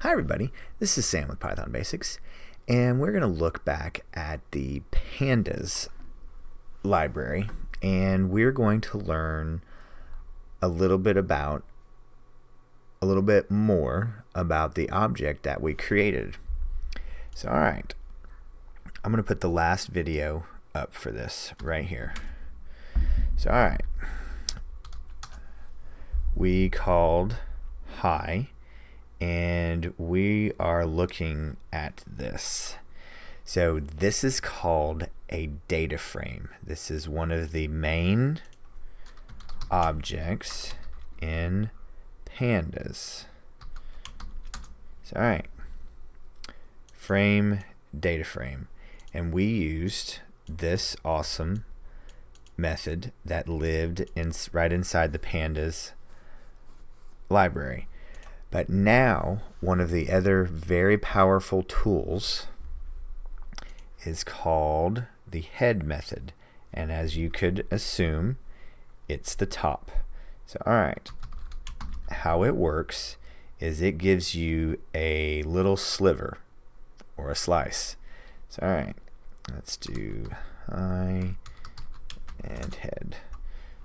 Hi everybody, this is Sam with Python Basics, and we're going to look back at the Pandas library, and we're going to learn a little bit more about the object that we created. So alright, I'm going to put the last video up for this right here. So alright, we called hi, and we are looking at this. So this is called a data frame. This is one of the main objects in Pandas. So alright, frame, data frame, and we used this awesome method that lived right inside the Pandas library. But now one of the other very powerful tools is called the head method, and as you could assume, it's the top. So alright, how it works is it gives you a little sliver or a slice. So alright, let's do hi and head.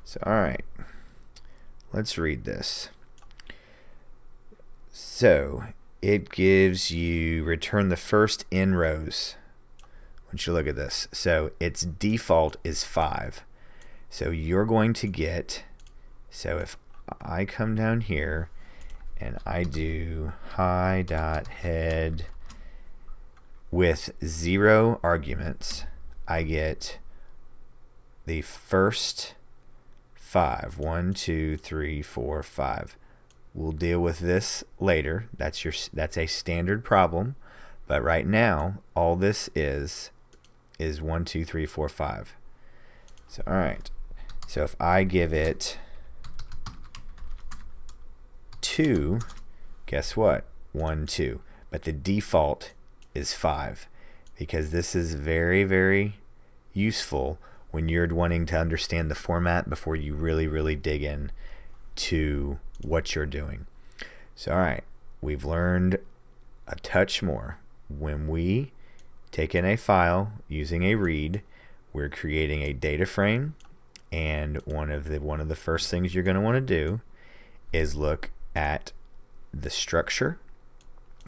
So alright, let's read this. So it gives you return the first n rows. Once you look at this, so its default is 5. So you're going to get, so if I come down here and I do hi.head with 0 arguments, I get the first 5. 1, 2, 3, 4, 5. We'll deal with this later. That's a standard problem, but right now all this is 1, 2, 3, 4, 5. So alright, so if I give it 2, guess what? 1, 2. But the default is 5, because this is very, very useful when you're wanting to understand the format before you really dig in to what you're doing. So alright, we've learned a touch more. When we take in a file using a read, we're creating a data frame, and one of the first things you're going to want to do is look at the structure,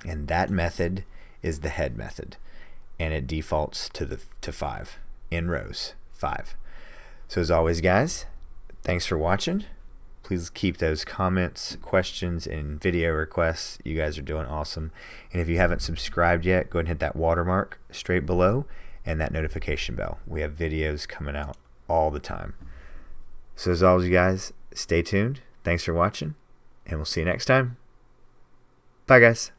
and that method is the head method, and it defaults to 5 in rows, 5. So as always, guys, thanks for watching. Please keep those comments, questions, and video requests. You guys are doing awesome. And if you haven't subscribed yet, go ahead and hit that watermark straight below and that notification bell. We have videos coming out all the time. So as always, guys, stay tuned. Thanks for watching, and we'll see you next time. Bye, guys.